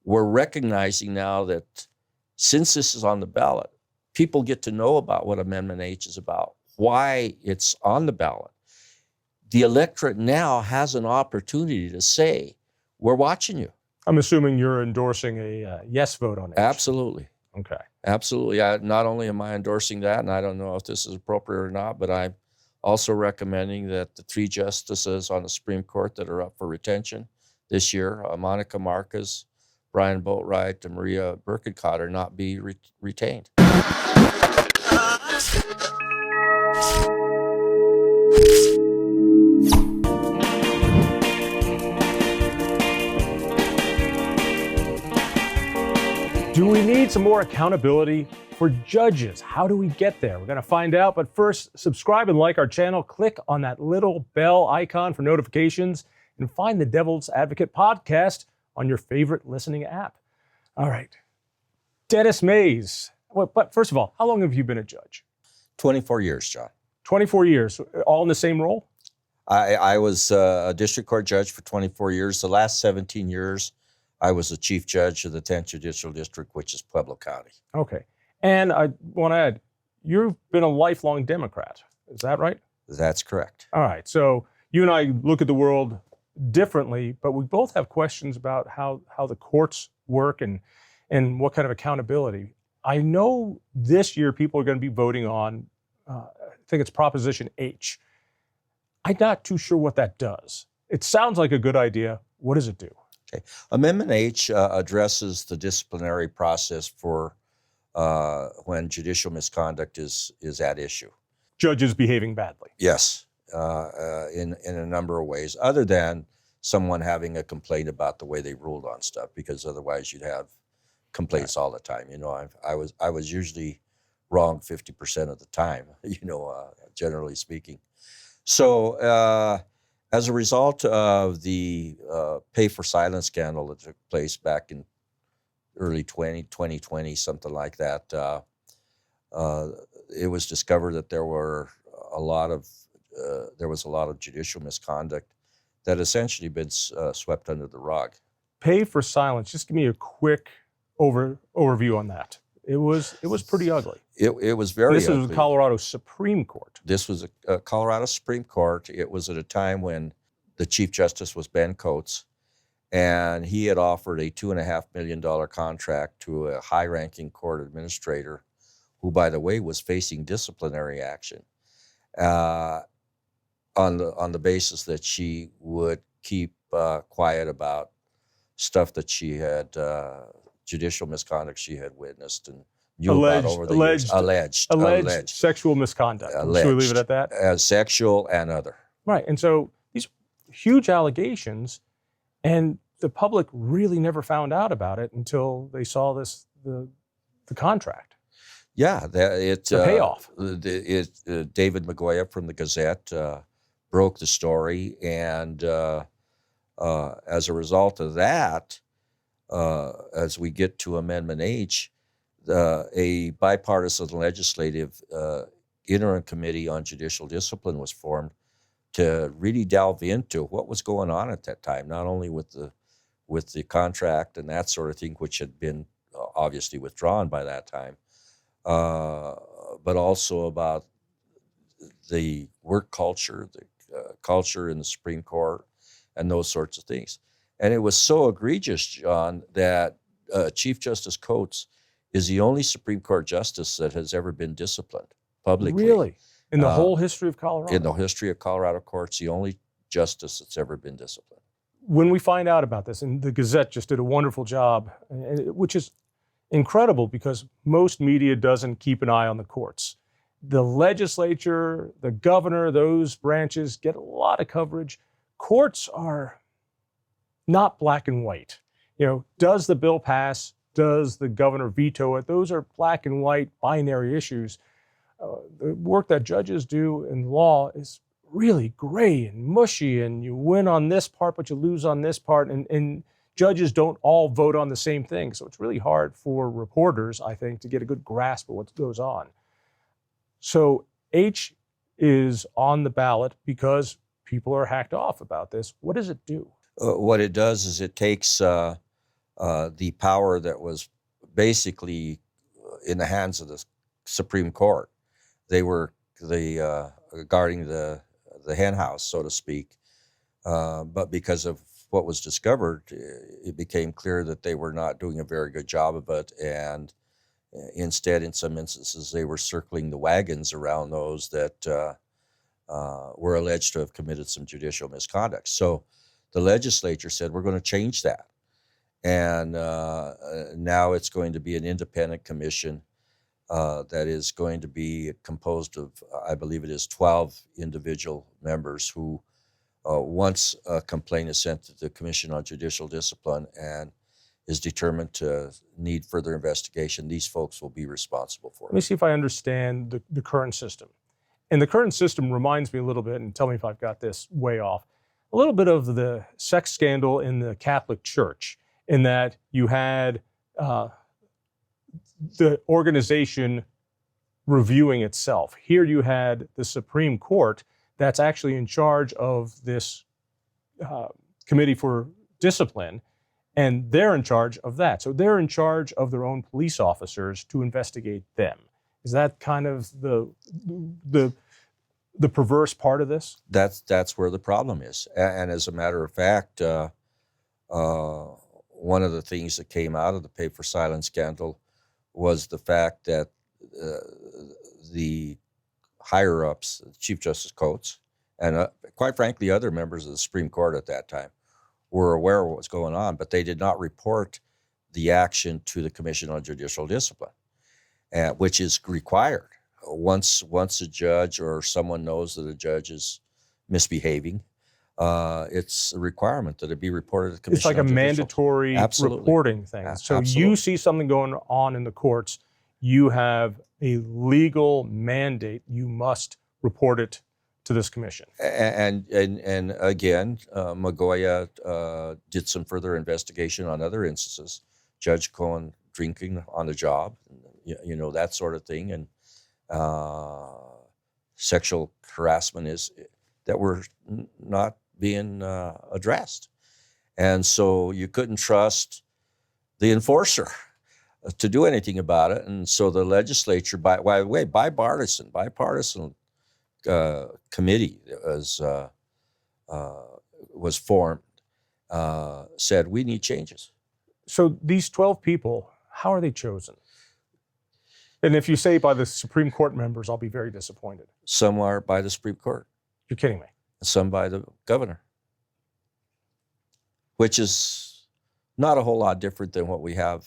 we're recognizing now that since this is on the ballot, people get to know about what Amendment H is about, why it's on the ballot. The electorate now has an opportunity to say, we're watching you. I'm assuming you're endorsing a yes vote on H. Absolutely. Okay. Absolutely. Not only am I endorsing that, and I don't know if this is appropriate or not, but I'm also recommending that the 3 justices on the Supreme Court that are up for retention this year, Monica Marquez, Brian Boatwright, and Maria Birkencotter, not be retained. Do we need some more accountability for judges? How do we get there? We're going to find out. But first, subscribe and like our channel. Click on that little bell icon for notifications and find the Devil's Advocate podcast on your favorite listening app. All right. Dennis Maes. Well, but first of all, how long have you been a judge? 24 years, John. 24 years, all in the same role? I was a district court judge for 24 years. The last 17 years, I was the chief judge of the 10th Judicial District, which is Pueblo County. Okay. And I want to add, you've been a lifelong Democrat. Is that right? That's correct. All right. So you and I look at the world differently, but we both have questions about how the courts work and what kind of accountability. I know this year people are going to be voting on, I think it's Proposition H. I'm not too sure what that does. It sounds like a good idea. What does it do? Okay. Amendment H addresses the disciplinary process for when judicial misconduct is at issue. Judges behaving badly. Yes, in a number of ways, other than someone having a complaint about the way they ruled on stuff, because otherwise you'd have complaints all the time. You know, I was usually wrong 50% of the time, you know, generally speaking. So as a result of the pay for silence scandal that took place back in early 2020, something like that, it was discovered that there was a lot of judicial misconduct that essentially been swept under the rug. Pay for silence. Just give me a quick overview on that. It was pretty ugly. It was very ugly. This was Colorado Supreme Court. This was a Colorado Supreme Court. It was at a time when the Chief Justice was Ben Coates, and he had offered a $2.5 million contract to a high-ranking court administrator who, by the way, was facing disciplinary action on the basis that she would keep quiet about stuff that she had, judicial misconduct she had witnessed and knew about over the years. Alleged sexual misconduct. Should we leave it at that? Sexual and other. Right. And so these huge allegations, and the public really never found out about it until they saw the contract. Yeah, the payoff. David Magoya from the Gazette broke the story, and as a result of that, as we get to Amendment H, a bipartisan legislative interim committee on judicial discipline was formed to really delve into what was going on at that time, not only with the contract and that sort of thing, which had been obviously withdrawn by that time, but also about the work culture, the culture in the Supreme Court, and those sorts of things. And it was so egregious, John, that Chief Justice Coates is the only Supreme Court justice that has ever been disciplined publicly. Really? In the whole history of Colorado? In the history of Colorado courts, the only justice that's ever been disciplined. When we find out about this, and the Gazette just did a wonderful job, which is incredible because most media doesn't keep an eye on the courts. The legislature, the governor, those branches get a lot of coverage. Courts are not black and white. You know, does the bill pass? Does the governor veto it? Those are black and white binary issues. The work that judges do in law is really gray and mushy, and you win on this part, but you lose on this part, and judges don't all vote on the same thing. So it's really hard for reporters, I think, to get a good grasp of what goes on. So H is on the ballot because people are hacked off about this. What does it do? What it does is it takes the power that was basically in the hands of the Supreme Court. They were guarding the hen house, so to speak. But because of what was discovered, it became clear that they were not doing a very good job of it. And instead, in some instances, they were circling the wagons around those that were alleged to have committed some judicial misconduct. So the legislature said, we're going to change that. And now it's going to be an independent commission that is going to be composed of, I believe it is 12 individual members who, once a complaint is sent to the Commission on Judicial Discipline and is determined to need further investigation, these folks will be responsible for it. Let me see if I understand the current system. And the current system reminds me a little bit, and tell me if I've got this way off, a little bit of the sex scandal in the Catholic Church, in that you had the organization reviewing itself. Here you had the Supreme Court that's actually in charge of this committee for discipline, and they're in charge of that. So they're in charge of their own police officers to investigate them. Is that kind of the perverse part of this? That's where the problem is. And as a matter of fact, one of the things that came out of the Pay for Silence scandal was the fact that the higher-ups, Chief Justice Coates, and quite frankly, other members of the Supreme Court at that time, were aware of what was going on, but they did not report the action to the Commission on Judicial Discipline, which is required. Once a judge or someone knows that a judge is misbehaving, it's a requirement that it be reported to the Commission. It's like a mandatory reporting thing. So you see something going on in the courts, you have a legal mandate, you must report it to this commission. And again, Magoya did some further investigation on other instances. Judge Cohen drinking on the job, that sort of thing, and sexual harassment is that were not being addressed. And so you couldn't trust the enforcer to do anything about it. And so the legislature, by the way, bipartisan committee was formed, said we need changes. So these 12 people, how are they chosen? And if you say by the Supreme Court members, I'll be very disappointed. Some are by the Supreme Court. You're kidding me. Some by the governor, which is not a whole lot different than what we have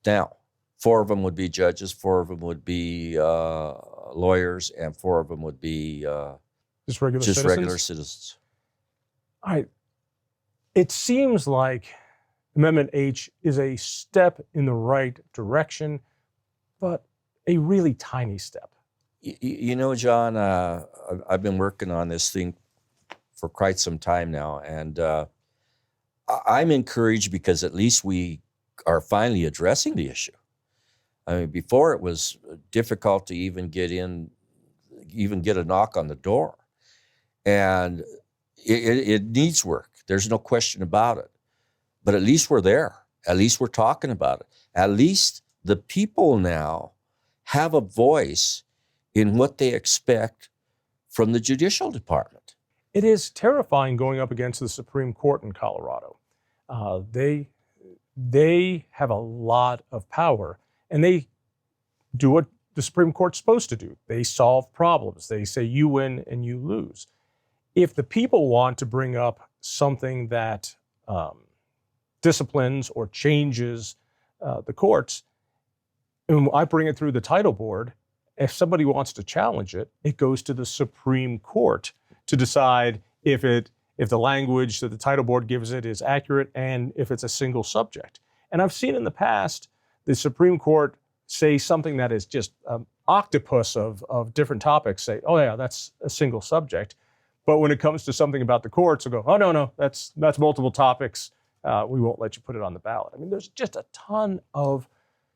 now. 4 of them would be judges, 4 of them would be lawyers, and 4 of them would be just regular citizens. All right. It seems like Amendment H is a step in the right direction, but a really tiny step. John, I've been working on this thing for quite some time now, and I'm encouraged because at least we are finally addressing the issue. I mean, before it was difficult to even get a knock on the door. And it needs work. There's no question about it. But at least we're there. At least we're talking about it. At least the people now have a voice in what they expect from the judicial department. It is terrifying going up against the Supreme Court in Colorado. They have a lot of power, and they do what the Supreme Court's supposed to do. They solve problems. They say you win and you lose. If the people want to bring up something that disciplines or changes the courts, and I bring it through the title board, if somebody wants to challenge it, it goes to the Supreme Court to decide if the language that the title board gives it is accurate and if it's a single subject. And I've seen in the past the Supreme Court say something that is just an octopus of different topics, say, oh yeah, that's a single subject. But when it comes to something about the courts, they'll go, oh no, that's multiple topics. We won't let you put it on the ballot. I mean, there's just a ton of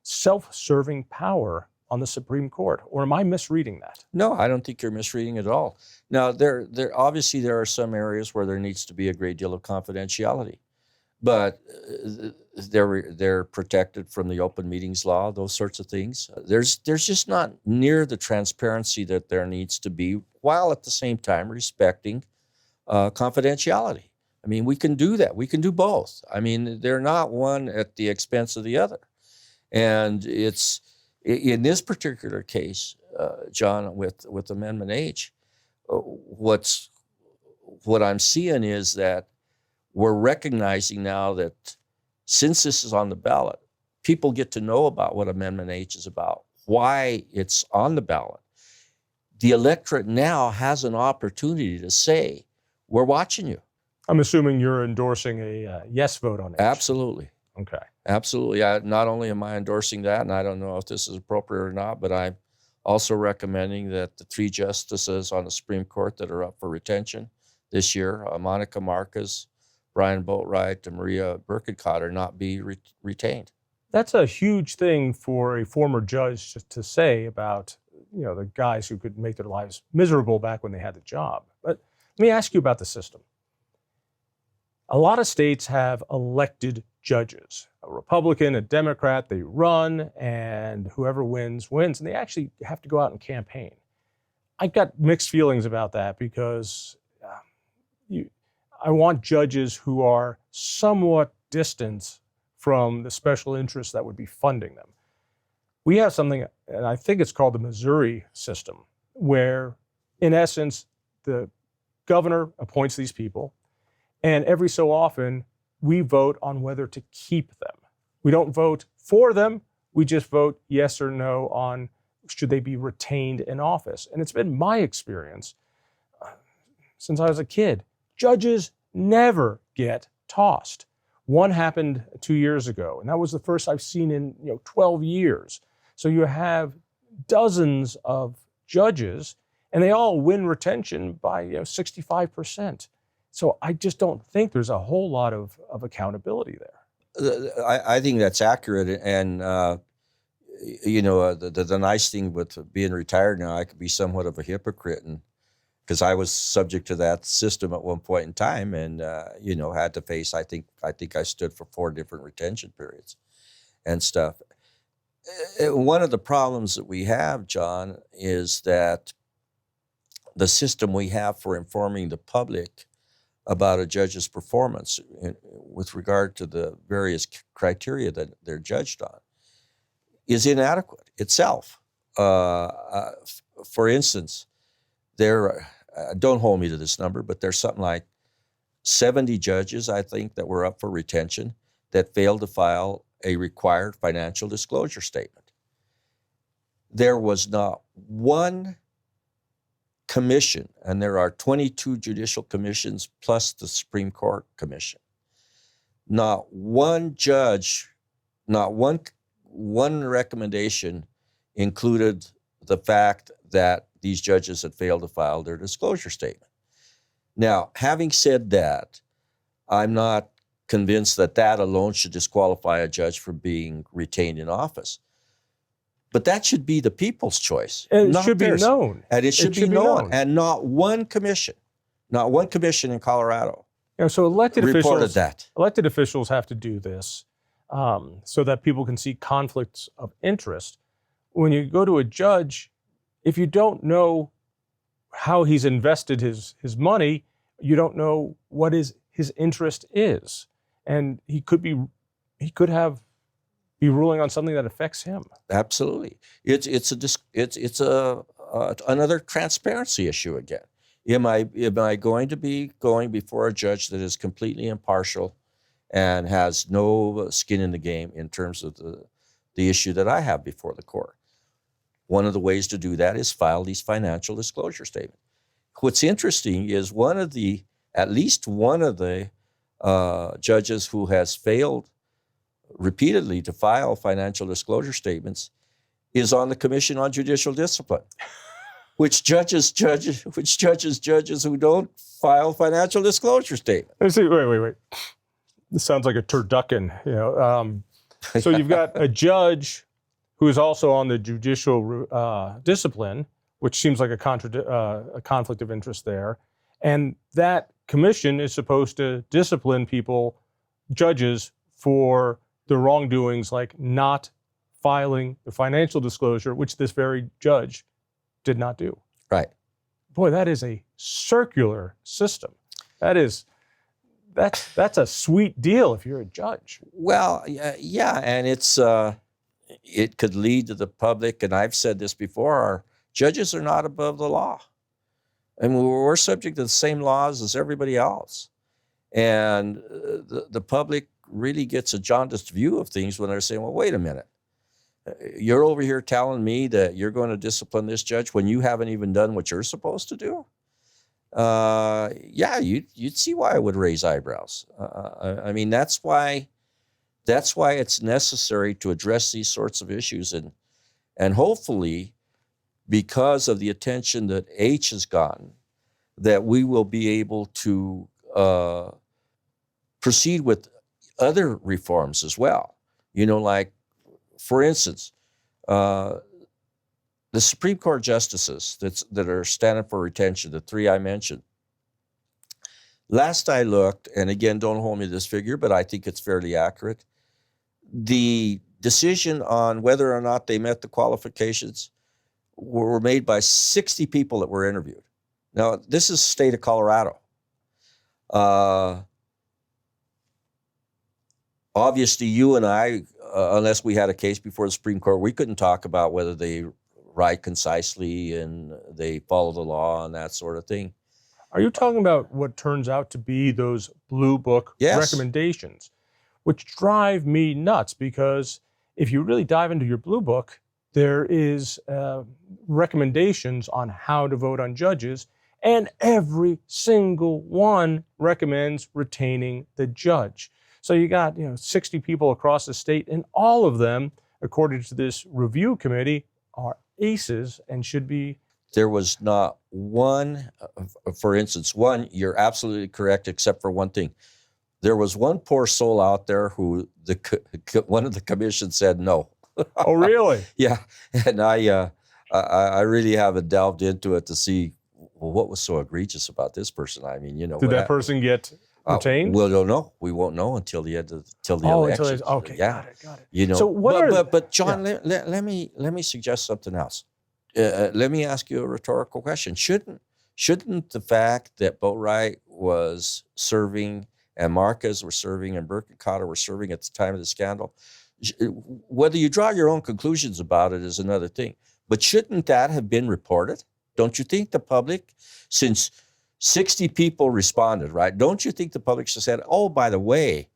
self-serving power on the Supreme Court, or am I misreading that? No, I don't think you're misreading it at all. Now, there obviously there are some areas where there needs to be a great deal of confidentiality, but they're protected from the open meetings law, those sorts of things. There's just not near the transparency that there needs to be, while at the same time respecting confidentiality. I mean, we can do that. We can do both. I mean, they're not one at the expense of the other. And it's in this particular case, John, with Amendment H, what I'm seeing is that we're recognizing now that since this is on the ballot, people get to know about what Amendment H is about, why it's on the ballot. The electorate now has an opportunity to say, we're watching you. I'm assuming you're endorsing a yes vote on it. Absolutely. Okay. Absolutely. Not only am I endorsing that, and I don't know if this is appropriate or not, but I'm also recommending that the 3 justices on the Supreme Court that are up for retention this year, Monica Marquez, Brian Boatwright, and Maria Birkencotter, not be retained. That's a huge thing for a former judge to say about, the guys who could make their lives miserable back when they had the job. But let me ask you about the system. A lot of states have elected judges, a Republican, a Democrat, they run, and whoever wins, wins, and they actually have to go out and campaign. I've got mixed feelings about that because I want judges who are somewhat distant from the special interests that would be funding them. We have something, and I think it's called the Missouri system, where, in essence, the governor appoints these people, and every so often, we vote on whether to keep them. We don't vote for them, we just vote yes or no on should they be retained in office. And it's been my experience since I was a kid. Judges never get tossed. One happened 2 years ago, and that was the first I've seen in 12 years. So you have dozens of judges, and they all win retention by 65%. So I just don't think there's a whole lot of accountability there. I think that's accurate, and the nice thing with being retired now, I could be somewhat of a hypocrite, and because I was subject to that system at one point in time, and had to face. I think I stood for 4 different retention periods, and stuff. One of the problems that we have, John, is that the system we have for informing the public about a judge's performance with regard to the various criteria that they're judged on is inadequate itself. For instance, there, don't hold me to this number, but there's something like 70 judges, I think, that were up for retention that failed to file a required financial disclosure statement. There was not one commission, and there are 22 judicial commissions plus the Supreme Court Commission. Not one judge, not one recommendation included the fact that these judges had failed to file their disclosure statement. Now, having said that, I'm not convinced that that alone should disqualify a judge from being retained in office. But that should be the people's choice. And it should be known. And it should be known. And not one commission in Colorado so elected reported officials have to do this so that people can see conflicts of interest. When you go to a judge, if you don't know how he's invested his money, you don't know what his interest is. And he could be ruling on something that affects him. Absolutely. It's another transparency issue again. Am I going to be going before a judge that is completely impartial and has no skin in the game in terms of the issue that I have before the court? One of the ways to do that is file these financial disclosure statements. What's interesting is at least one of the judges who has failed repeatedly to file financial disclosure statements is on the Commission on Judicial Discipline, which judges who don't file financial disclosure statements. Wait. This sounds like a turducken. So you've got a judge who is also on the judicial discipline, which seems like a conflict of interest there, and that commission is supposed to discipline people judges for the wrongdoings, like not filing the financial disclosure, which this very judge did not do. Right. Boy, that is a circular system. That's a sweet deal if you're a judge. Well, yeah, and it could lead to the public, and I've said this before, our judges are not above the law. I mean, we're subject to the same laws as everybody else. And the public really gets a jaundiced view of things when they're saying, well, wait a minute. You're over here telling me that you're going to discipline this judge when you haven't even done what you're supposed to do? Yeah, you'd see why I would raise eyebrows. I mean, that's why it's necessary to address these sorts of issues, and hopefully, because of the attention that H has gotten, that we will be able to proceed with other reforms as well. Like, for instance, the Supreme Court justices that are standing for retention, the three I mentioned. Last I looked, and again, don't hold me to this figure, but I think it's fairly accurate, the decision on whether or not they met the qualifications were made by 60 people that were interviewed. Now, this is the state of Colorado. Obviously, you and I, unless we had a case before the Supreme Court, we couldn't talk about whether they write concisely and they follow the law and that sort of thing. Are you talking about what turns out to be those blue book recommendations, which drive me nuts? Because if you really dive into your blue book, there is recommendations on how to vote on judges, and every single one recommends retaining the judge. So you got 60 people across the state, and all of them, according to this review committee, are aces and should be. There was not one, for instance, you're absolutely correct, except for one thing. There was one poor soul out there who one of the commission said no. Oh, really? Yeah, and I really haven't delved into it to see what was so egregious about this person. I mean, Did that person get retained? We don't know. We won't know until the end of the election. Okay, yeah. Got it. So what but John, let me suggest something else. Let me ask you a rhetorical question. Shouldn't the fact that Boatwright was serving and Marquez were serving and Burke and Cotter were serving at the time of the scandal, whether you draw your own conclusions about it is another thing, but shouldn't that have been reported? Don't you think the public, since 60 people responded, right? Don't you think the public should have said, oh, by the way,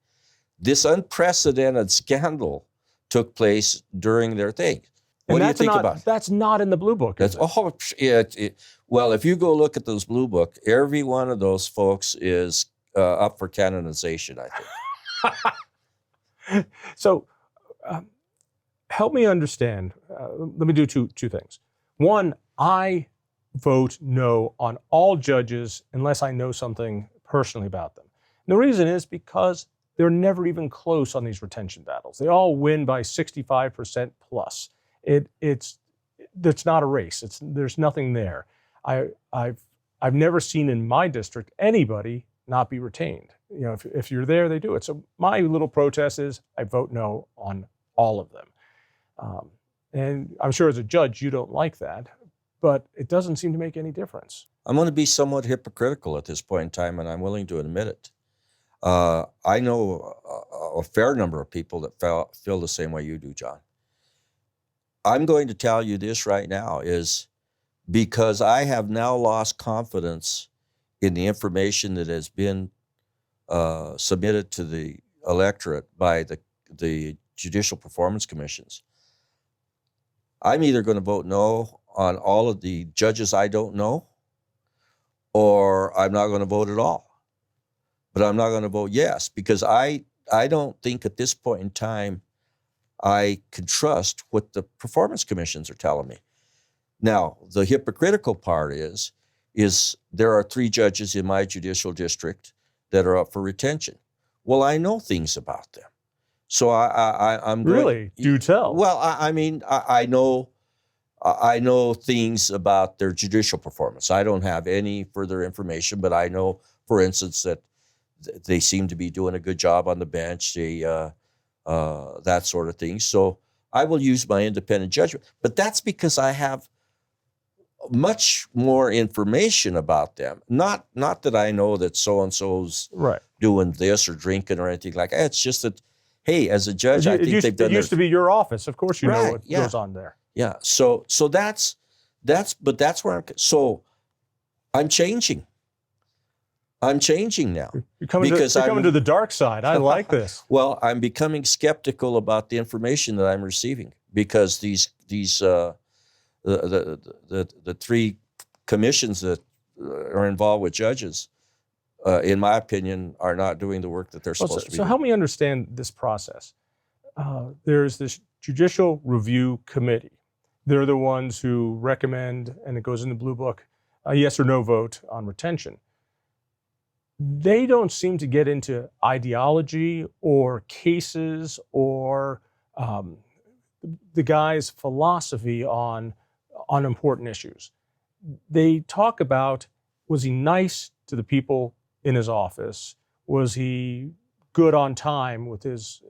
this unprecedented scandal took place during their thing? What do you think about it? That's not in the blue book. Well, if you go look at those blue book, every one of those folks is up for canonization, I think. So help me understand. Let me do two things. One, I vote no on all judges unless I know something personally about them. And the reason is because they're never even close on these retention battles. They all win by 65% plus. It's not a race. There's nothing there. I've never seen in my district anybody not be retained. If you're there, they do it. So my little protest is I vote no on all of them. And I'm sure as a judge you don't like that, but it doesn't seem to make any difference. I'm going to be somewhat hypocritical at this point in time, and I'm willing to admit it. I know a fair number of people that feel the same way you do, John. I'm going to tell you this right now is because I have now lost confidence in the information that has been submitted to the electorate by the judicial performance commissions. I'm either going to vote no on all of the judges I don't know, or I'm not going to vote at all. But I'm not going to vote yes, because I don't think at this point in time I can trust what the performance commissions are telling me. Now, the hypocritical part is there are 3 judges in my judicial district that are up for retention. Well, I know things about them. So I'm really do tell. Well, I mean, I know things about their judicial performance. I don't have any further information, but I know, for instance, that they seem to be doing a good job on the bench. That sort of thing. So I will use my independent judgment, but that's because I have much more information about them. Not that I know that so and so's Right. doing this or drinking or anything like that. It's just that, hey, as a judge, I think they've done. It used to be your office. Of course, you know Right, what yeah. goes on there. Yeah. So that's where I'm changing. I'm changing now. You're coming to the dark side. I like this. Well, I'm becoming skeptical about the information that I'm receiving because the three commissions that are involved with judges, in my opinion, are not doing the work that they're supposed to be So doing. help me understand this process. There's this Judicial Review Committee. They're the ones who recommend, and it goes in the Blue Book, a yes or no vote on retention. They don't seem to get into ideology or cases or the guy's philosophy on important issues. They talk about, was he nice to the people in his office? Was he good on time with his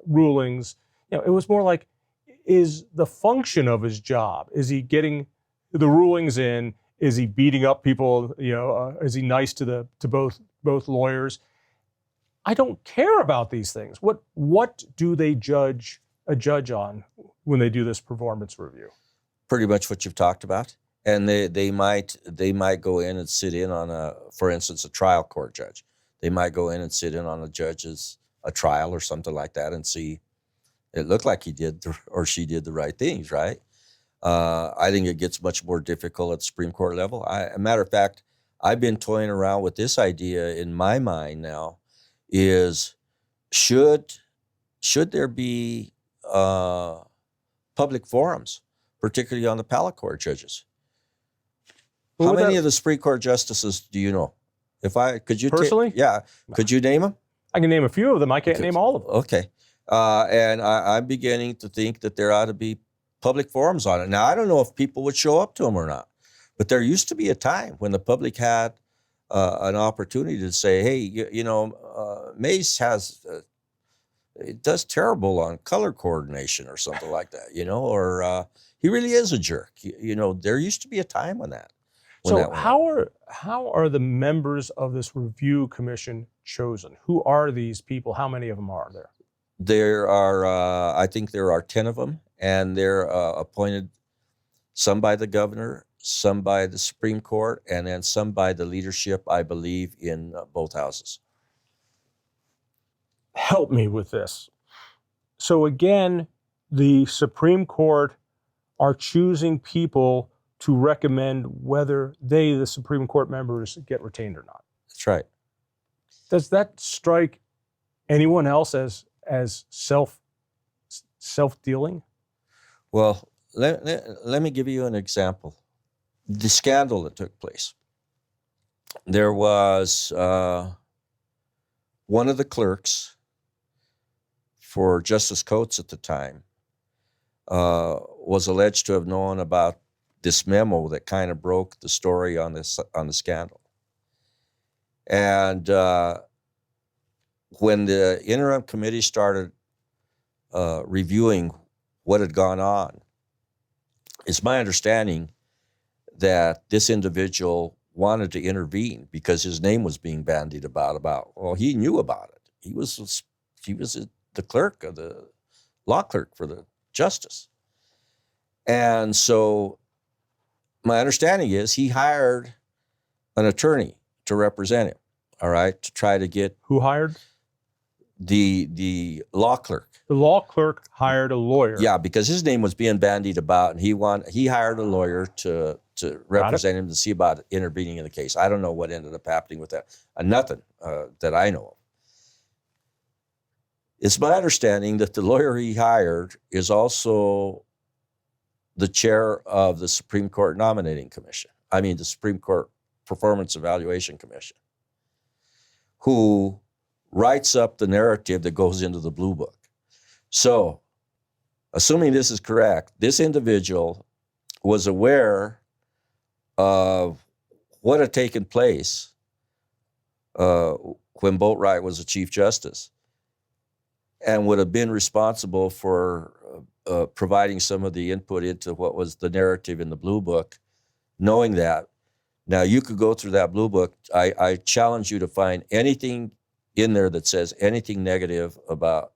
rulings? It was more like, is the function of his job? Is he getting the rulings in? Is he beating up people? Is he nice to both lawyers? I don't care about these things. What do they judge a judge on when they do this performance review? Pretty much what you've talked about, and they might go in and sit in on for instance, a trial court judge. They might go in and sit in on a trial or something like that and see. It looked like he did or she did the right things, right? I think it gets much more difficult at the Supreme Court level. A matter of fact, I've been toying around with this idea in my mind now: is should there be public forums, particularly on the appellate court judges? How many of the Supreme Court justices do you know? Could you personally? Yeah, could you name them? I can name a few of them. I can't name all of them. Okay, and I'm beginning to think that there ought to be public forums on it. Now, I don't know if people would show up to them or not, but there used to be a time when the public had an opportunity to say, hey, Maes it does terrible on color coordination or something like that, or he really is a jerk. There used to be a time when that. So how are the members of this review commission chosen? Who are these people? How many of them are there? There are, I think there are 10 of them, and they're appointed, some by the governor, some by the Supreme Court, and then some by the leadership, I believe, in both houses. Help me with this. So again, the Supreme Court are choosing people to recommend whether they, the Supreme Court members, get retained or not. That's right. Does that strike anyone else as self-dealing? Well, let me give you an example. The scandal that took place. There was one of the clerks for Justice Coates at the time was alleged to have known about this memo that kind of broke the story on the scandal. And when the interim committee started reviewing what had gone on, it's my understanding that this individual wanted to intervene because his name was being bandied about. Well, he knew about it. He was the clerk of the law clerk for the justice. And so my understanding is he hired an attorney to represent him, all right, to try to get... Who hired? The law clerk. The law clerk hired a lawyer. Yeah, because his name was being bandied about, and he hired a lawyer to represent him to see about intervening in the case. I don't know what ended up happening with that. Nothing that I know of. It's my understanding that the lawyer he hired is also the chair of the Supreme Court Nominating Commission. I mean, the Supreme Court Performance Evaluation Commission, who writes up the narrative that goes into the Blue Book. So, assuming this is correct, this individual was aware of what had taken place uh, when Boatwright was the Chief Justice, and would have been responsible for providing some of the input into what was the narrative in the Blue Book, knowing that. Now, you could go through that Blue Book. I challenge you to find anything in there that says anything negative about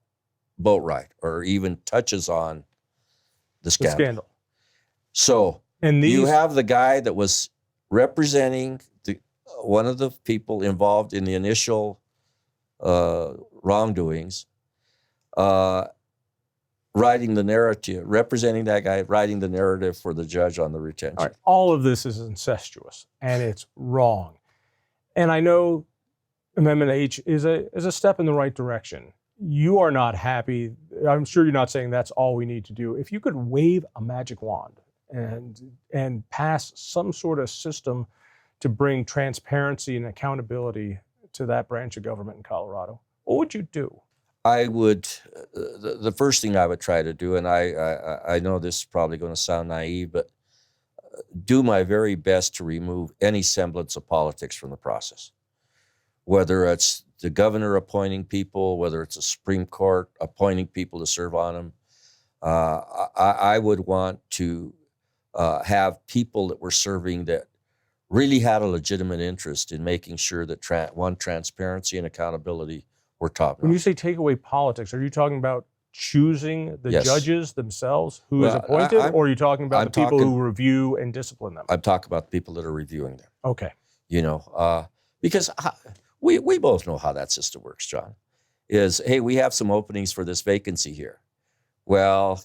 Boatwright or even touches on the scandal. scandal. So And you these, have the guy that was representing one of the people involved in the initial wrongdoings, writing the narrative, representing that guy, writing the narrative for the judge on the retention. all right, all of this is incestuous and it's wrong. And I know Amendment H is a step in the right direction. You are not happy. I'm sure you're not saying that's all we need to do. If you could wave a magic wand and pass some sort of system to bring transparency and accountability to that branch of government in Colorado, what would you do? I would, the first thing I would try to do, and I know this is probably going to sound naive, but do my very best to remove any semblance of politics from the process. Whether it's the governor appointing people, whether it's a Supreme Court appointing people to serve on them, I would want to have people that were serving that really had a legitimate interest in making sure that transparency and accountability were top-notch. When you say take away politics, are you talking about choosing the Yes. judges themselves who is Well, appointed, I'm- or are you talking about I'm the people talking- who review and discipline them? I'm talking about the people that are reviewing them. Okay. You know, because we both know how that system works, John. Is, hey, we have some openings for this vacancy here. Well,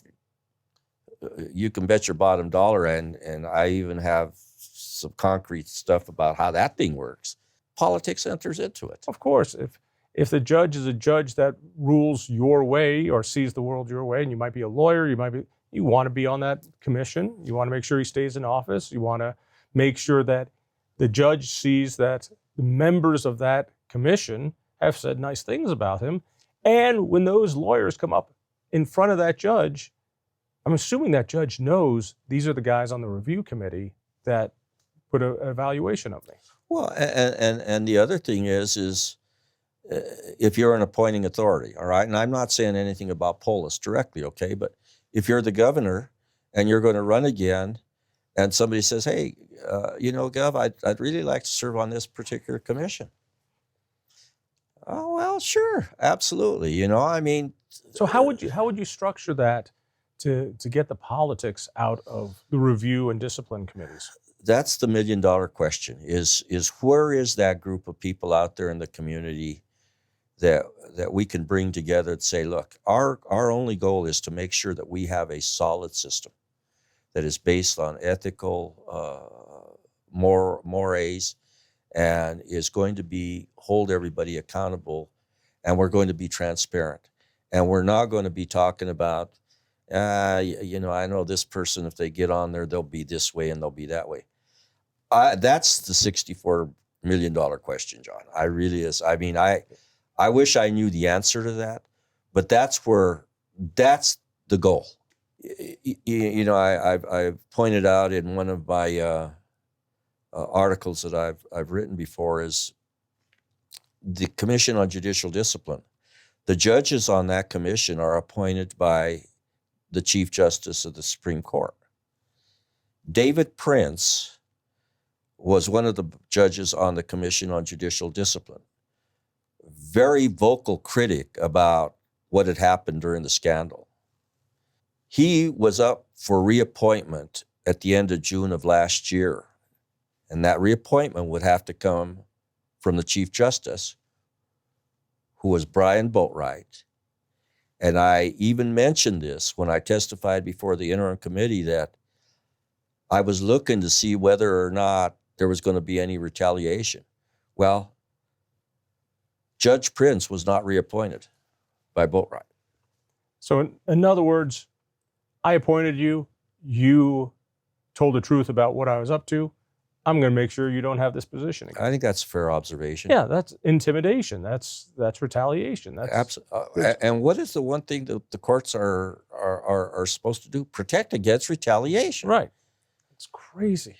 you can bet your bottom dollar, and I even have some concrete stuff about how that thing works. Politics enters into it. Of course, if the judge is a judge that rules your way or sees the world your way, and you might be a lawyer, you want to be on that commission, you want to make sure he stays in office, you want to make sure that the judge sees that the members of that commission have said nice things about him. And when those lawyers come up in front of that judge, I'm assuming that judge knows these are the guys on the review committee that put an evaluation of me. Well, and the other thing is if you're an appointing authority, all right, and I'm not saying anything about Polis directly, okay, but if you're the governor and you're going to run again, and somebody says, hey, Gov, I'd really like to serve on this particular commission. Oh, well, sure, absolutely. I mean. So how would you structure that to get the politics out of the review and discipline committees? That's the $1 million question, is where is that group of people out there in the community that we can bring together to say, look, our only goal is to make sure that we have a solid system that is based on ethical mores and is going to hold everybody accountable, and we're going to be transparent. And we're not going to be talking about, I know this person, if they get on there, they'll be this way and they'll be that way. That's the $64 million question, John. I really is. I mean, I wish I knew the answer to that, but that's the goal. I've pointed out in one of my articles that I've written before is the Commission on Judicial Discipline. The judges on that commission are appointed by the Chief Justice of the Supreme Court. David Prince was one of the judges on the Commission on Judicial Discipline. Very vocal critic about what had happened during the scandal. He was up for reappointment at the end of June of last year, and that reappointment would have to come from the Chief Justice, who was Brian Boatwright. And I even mentioned this when I testified before the interim committee, that I was looking to see whether or not there was going to be any retaliation. Well, Judge Prince was not reappointed by Boatwright. So in other words, I appointed you, you told the truth about what I was up to, I'm going to make sure you don't have this position again. I think that's a fair observation. Yeah, that's intimidation. That's retaliation. That's Absolutely. And what is the one thing that the courts are supposed to do? Protect against retaliation. right. It's crazy.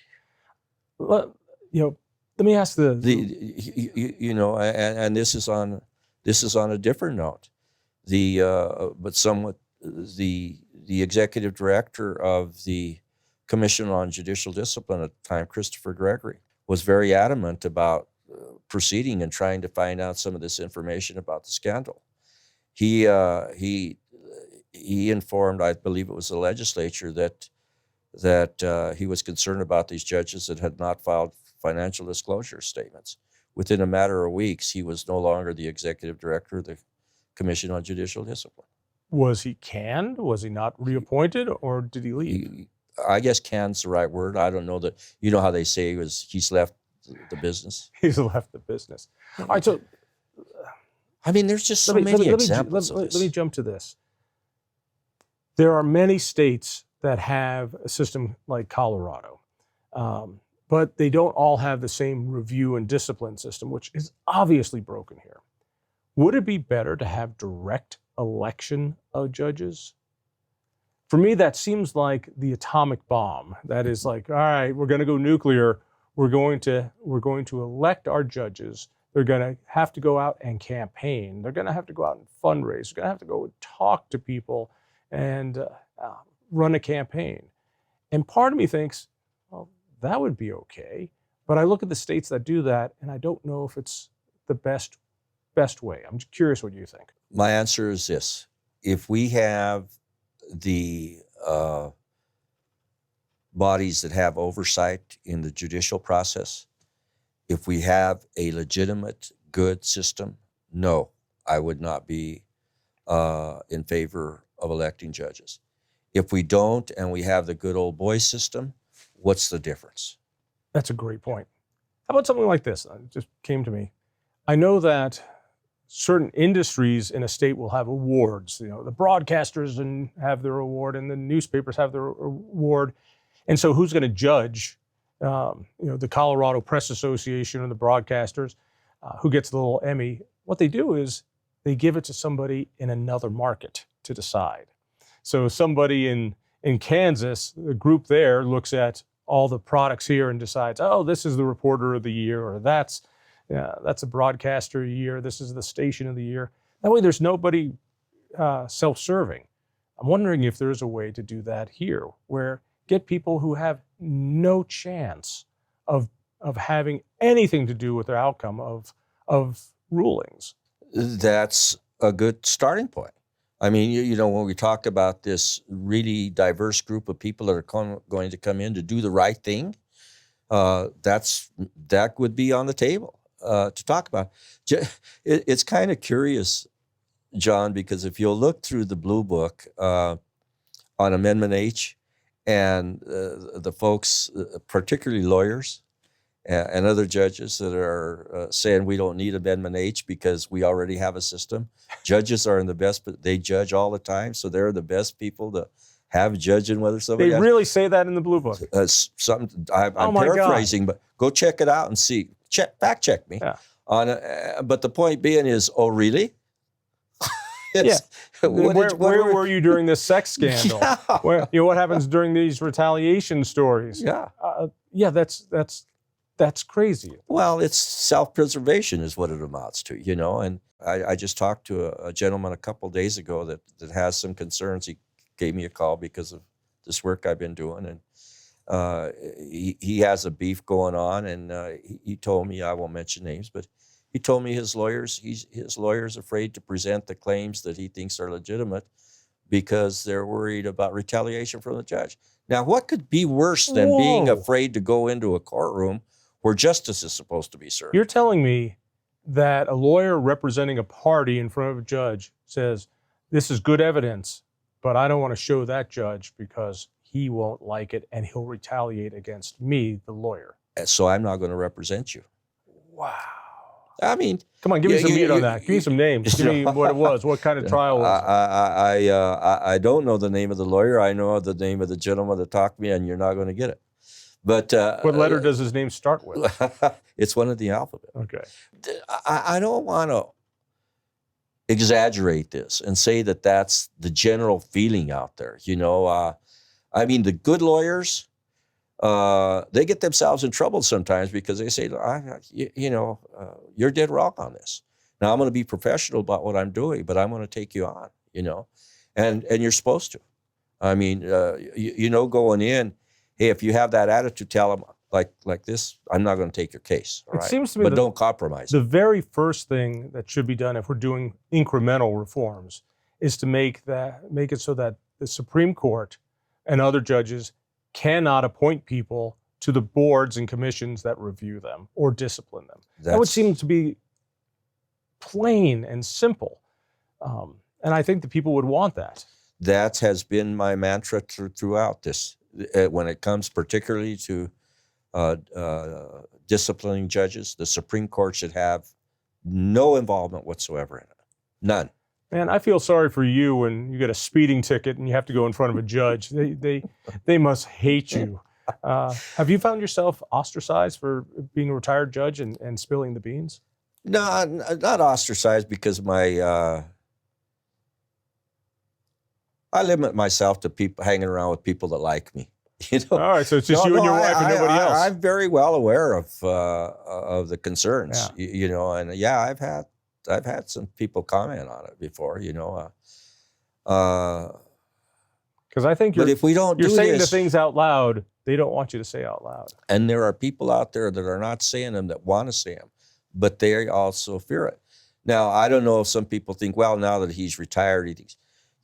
Let me ask and this is on a different note. But somewhat the executive director of the Commission on Judicial Discipline at the time, Christopher Gregory, was very adamant about proceeding and trying to find out some of this information about the scandal. He informed, I believe it was the legislature, that he was concerned about these judges that had not filed financial disclosure statements. Within a matter of weeks, he was no longer the executive director of the Commission on Judicial Discipline. Was he canned? Was he not reappointed, or did he leave? I guess canned's the right word. I don't know that. You know how they say he's left the business. He's left the business. All right, so I mean, there's just so many examples of this. Let me jump to this. There are many states that have a system like Colorado, but they don't all have the same review and discipline system, which is obviously broken here. Would it be better to have direct election of judges? For me, that seems like the atomic bomb. That is like, all right, we're going to go nuclear. We're going to elect our judges. They're going to have to go out and campaign. They're going to have to go out and fundraise. They're going to have to go and talk to people and run a campaign. And part of me thinks, well, that would be okay. But I look at the states that do that, and I don't know if it's the best way. I'm just curious what you think. My answer is this. If we have the bodies that have oversight in the judicial process, if we have a legitimate, good system, no, I would not be in favor of electing judges. If we don't and we have the good old boy system, what's the difference? That's a great point. How about something like this? It just came to me. I know that certain industries in a state will have awards. You know, the broadcasters have their award, and the newspapers have their award. And so, who's going to judge? The Colorado Press Association and the broadcasters, who gets the little Emmy? What they do is they give it to somebody in another market to decide. So, somebody in Kansas, the group there looks at all the products here and decides, oh, this is the reporter of the year, or that's a broadcaster of the year. This is the station of the year. That way, there's nobody self-serving. I'm wondering if there's a way to do that here, where get people who have no chance of having anything to do with the outcome of rulings. That's a good starting point. I mean, when we talk about this really diverse group of people that are going to come in to do the right thing, that would be on the table to talk about. It's kind of curious, John, because if you'll look through the Blue Book on Amendment H, and the folks, particularly lawyers and other judges that are saying we don't need Amendment H because we already have a system. Judges are in the best, but they judge all the time, so they're the best people to have judging whether somebody. They really say that in the Blue Book. I'm paraphrasing, but go check it out and see. Fact check me. Yeah. But the point being is, oh really? Yeah. Where were you during this sex scandal? Yeah. What happens during these retaliation stories? Yeah. That's crazy. Well, it's self-preservation is what it amounts to, And I just talked to a gentleman a couple of days ago that has some concerns. He gave me a call because of this work I've been doing, and he has a beef going on, and he told me, I won't mention names, but he told me his lawyer's afraid to present the claims that he thinks are legitimate because they're worried about retaliation from the judge. Now, what could be worse than being afraid to go into a courtroom where justice is supposed to be served? You're telling me that a lawyer representing a party in front of a judge says, this is good evidence, but I don't want to show that judge because he won't like it and he'll retaliate against me, the lawyer. So I'm not going to represent you. Wow. I mean, come on, give me some meat on that. Give me some names. Give me what it was. What kind of trial was it? I don't know the name of the lawyer. I know the name of the gentleman that talked to me, and you're not going to get it. But what letter does his name start with? It's one of the alphabet. Okay. I don't want to exaggerate this and say that that's the general feeling out there. I mean, the good lawyers they get themselves in trouble sometimes because they say, you're dead wrong on this. Now I'm going to be professional about what I'm doing, but I'm going to take you on, and you're supposed to. I mean, going in, hey, if you have that attitude, tell them like this, I'm not going to take your case. All right? Seems to me but don't compromise. The very first thing that should be done if we're doing incremental reforms is to make it so that the Supreme Court and other judges cannot appoint people to the boards and commissions that review them or discipline them. That would seem to be plain and simple. And I think the people would want that. That has been my mantra throughout this. When it comes particularly to disciplining judges, the Supreme Court should have no involvement whatsoever in it. None. Man, I feel sorry for you when you get a speeding ticket and you have to go in front of a judge. They must hate you. Have you found yourself ostracized for being a retired judge and spilling the beans? No, not ostracized because I limit myself to people hanging around with people that like me. All right, so it's just you and your wife and nobody else. I'm very well aware of the concerns, and I've had some people comment on it before, because I think but if we don't you're do saying this, the things out loud they don't want you to say out loud. And there are people out there that are not saying them that want to say them, but they also fear it. Now, I don't know if some people think, well, now that he's retired, he thinks,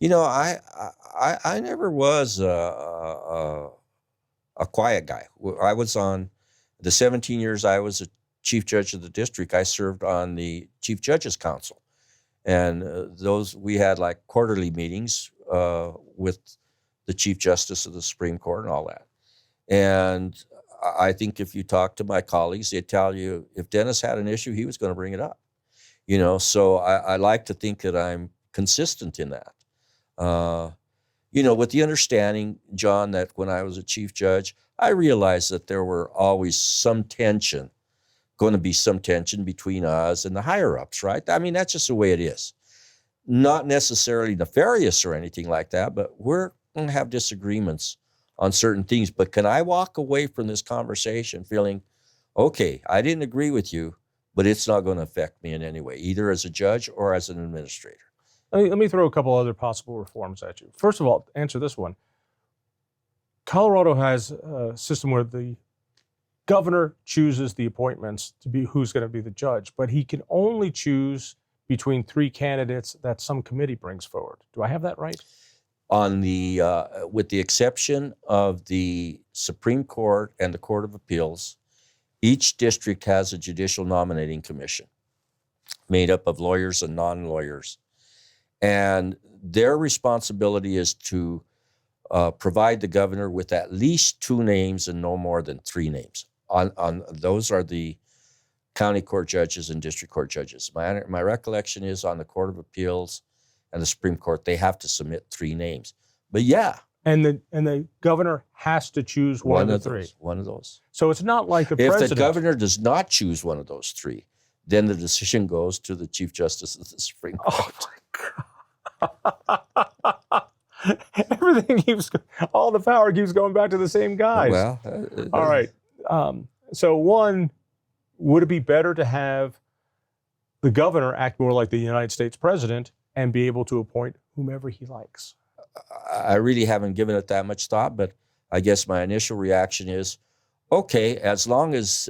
I never was a quiet guy. I was on the 17 years I was a chief judge of the district. I served on the Chief Judges Council, and we had like quarterly meetings with the Chief Justice of the Supreme Court and all that. And I think if you talk to my colleagues, they tell you if Dennis had an issue, he was going to bring it up. So I like to think that I'm consistent in that. With the understanding, John, that when I was a chief judge, I realized that there were always going to be some tension between us and the higher ups, right? I mean, that's just the way it is. Not necessarily nefarious or anything like that, but we're going to have disagreements on certain things. But can I walk away from this conversation feeling, okay, I didn't agree with you, but it's not going to affect me in any way, either as a judge or as an administrator? Let me throw a couple other possible reforms at you. First of all, answer this one. Colorado has a system where the governor chooses the appointments to be who's going to be the judge, but he can only choose between 3 candidates that some committee brings forward. Do I have that right? With the exception of the Supreme Court and the Court of Appeals, each district has a judicial nominating commission made up of lawyers and non-lawyers. And their responsibility is to provide the governor with at least 2 names and no more than 3 names. On those are the county court judges and district court judges. My recollection is on the Court of Appeals and the Supreme Court, they have to submit 3 names. But yeah. And the governor has to choose one of the 3. One of those. So it's not like the president. If the governor does not choose one of those 3, then the decision goes to the Chief Justice of the Supreme Court. Oh my God. All the power keeps going back to the same guys. Well, all right. So one, would it be better to have the governor act more like the United States president and be able to appoint whomever he likes? I really haven't given it that much thought, but I guess my initial reaction is, okay, as long as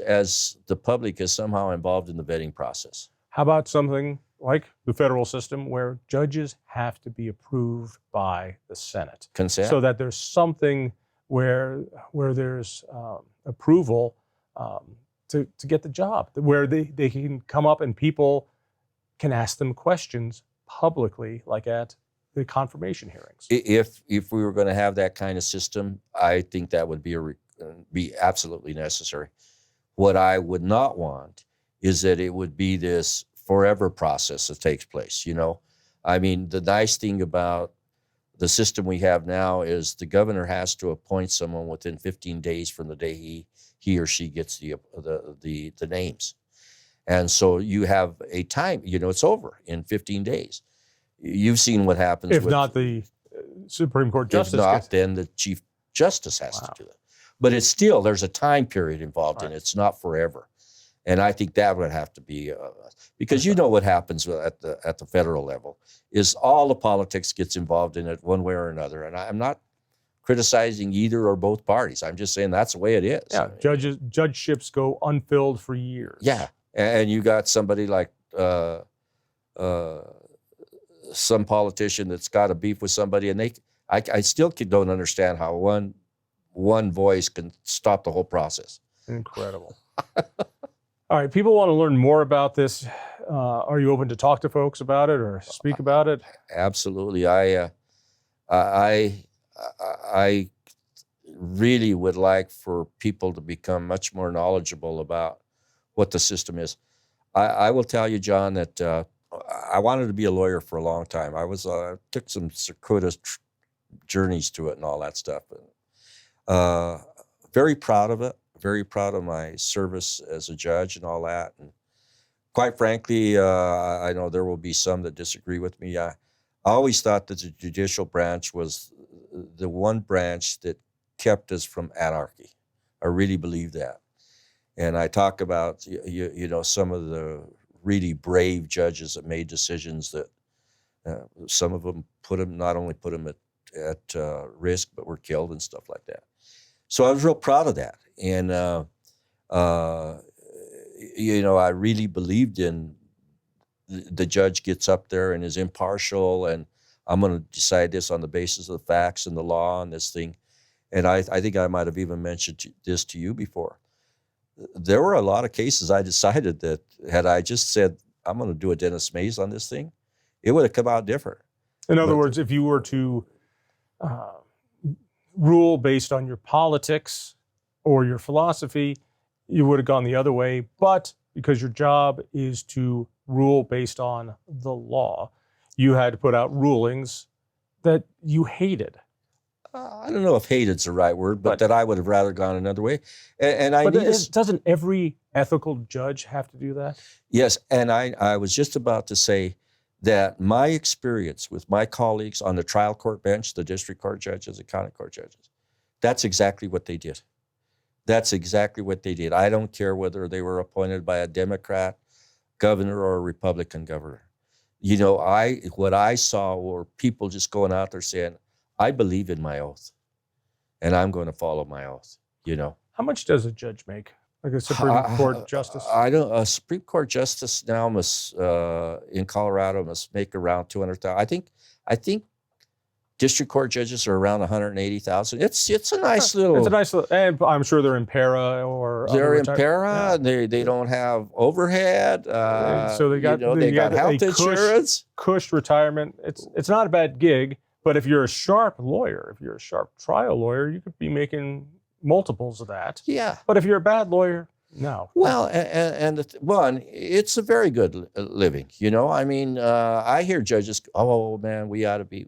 the public is somehow involved in the vetting process. How about something like the federal system where judges have to be approved by the Senate? Consent? So that there's something where there's approval to get the job, where they can come up and people can ask them questions publicly, like at the confirmation hearings. If we were going to have that kind of system, I think that would be absolutely necessary. What I would not want is that it would be this forever process that takes place. I mean, the nice thing about the system we have now is the governor has to appoint someone within 15 days from the day he or she gets the names. And so you have a time, it's over in 15 days. You've seen what happens. If not the Supreme Court Justice. If not, then the Chief Justice has to do that. But it's still, there's a time period involved in it. It's not forever. And I think that would have to be, because you know what happens at the federal level is all the politics gets involved in it one way or another. And I'm not criticizing either or both parties. I'm just saying that's the way it is. Yeah, judgeships go unfilled for years. Yeah, and you got somebody like some politician that's got a beef with somebody, and I still don't understand how one voice can stop the whole process. Incredible. All right, people want to learn more about this. Are you open to talk to folks about it or speak about it? Absolutely. I really would like for people to become much more knowledgeable about what the system is. I will tell you, John, that I wanted to be a lawyer for a long time. I took some circuitous journeys to it and all that stuff. Very proud of it. Very proud of my service as a judge and all that. And quite frankly, I know there will be some that disagree with me. I always thought that the judicial branch was the one branch that kept us from anarchy. I really believe that. And I talk about, you know, some of the really brave judges that made decisions that some of them not only put them at risk, but were killed and stuff like that. So I was real proud of that. And, you know, I really believed in the judge gets up there and is impartial, and I'm going to decide this on the basis of the facts and the law and this thing. And I think I might have even mentioned this to you before. There were a lot of cases I decided that had I just said, I'm going to do a Dennis Maes on this thing, it would have come out different. In other words, if you were to rule based on your politics or your philosophy, you would have gone the other way. But because your job is to rule based on the law, you had to put out rulings that you hated. I don't know if hated's the right word, but that I would have rather gone another way. Doesn't every ethical judge have to do that? Yes, and I was just about to say that my experience with my colleagues on the trial court bench, the district court judges, the county court judges, that's exactly what they did. That's exactly what they did. I don't care whether they were appointed by a Democrat governor or a Republican governor. You know, what I saw were people just going out there saying, I believe in my oath, and I'm going to follow my oath, you know. How much does a judge make? Like a Supreme Court justice? A Supreme Court justice now must, in Colorado, must make around $200,000. I think district court judges are around $180,000. It's a nice little. It's a nice little, and I'm sure they're in para or. They're in para. Yeah. They don't have overhead. So they got health insurance, cushed retirement. It's not a bad gig, but if you're a sharp lawyer, if you're a sharp trial lawyer, you could be making multiples of that. Yeah. But if you're a bad lawyer, no. Well, and it's a very good living. You know, I mean, I hear judges, oh man, we ought to be.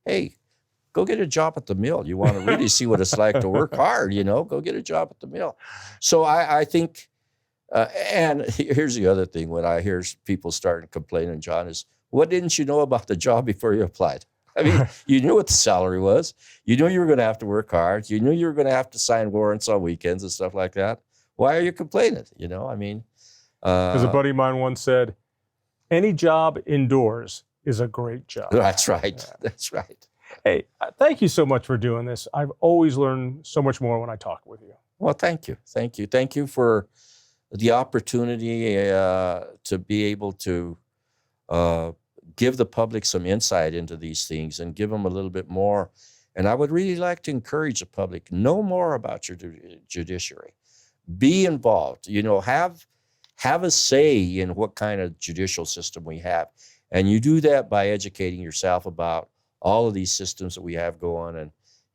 Hey, go get a job at the mill. You want to really see what it's like to work hard, you know, go get a job at the mill. So I think, and here's the other thing, when I hear people starting complaining, John, is what didn't you know about the job before you applied? I mean, you knew what the salary was. You knew you were going to have to work hard. You knew you were going to have to sign warrants on weekends and stuff like that. Why are you complaining? You know, I mean. Because a buddy of mine once said, any job indoors is a great job. That's right. Yeah. That's right. Hey, thank you so much for doing this. I've always learned so much more when I talk with you. Well, thank you. Thank you. Thank you for the opportunity to be able to give the public some insight into these things and give them a little bit more. And I would really like to encourage the public, know more about your judiciary. Be involved, you know, have a say in what kind of judicial system we have. And you do that by educating yourself about all of these systems that we have going and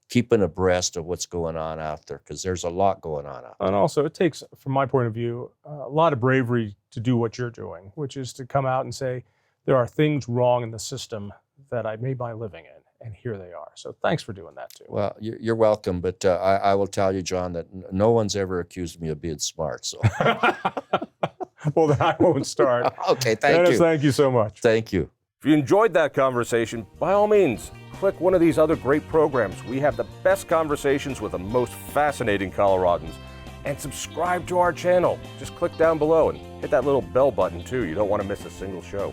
keeping abreast of what's going on out there, because there's a lot going on out there. And also it takes, from my point of view, a lot of bravery to do what you're doing, which is to come out and say, there are things wrong in the system that I made my living in, and here they are. So thanks for doing that too. Well, you're welcome, but I will tell you, John, that no one's ever accused me of being smart. So, well, then I won't start. Okay, thank you. Thank you so much. Thank you. If you enjoyed that conversation, by all means, click one of these other great programs. We have the best conversations with the most fascinating Coloradans. And subscribe to our channel. Just click down below and hit that little bell button too. You don't want to miss a single show.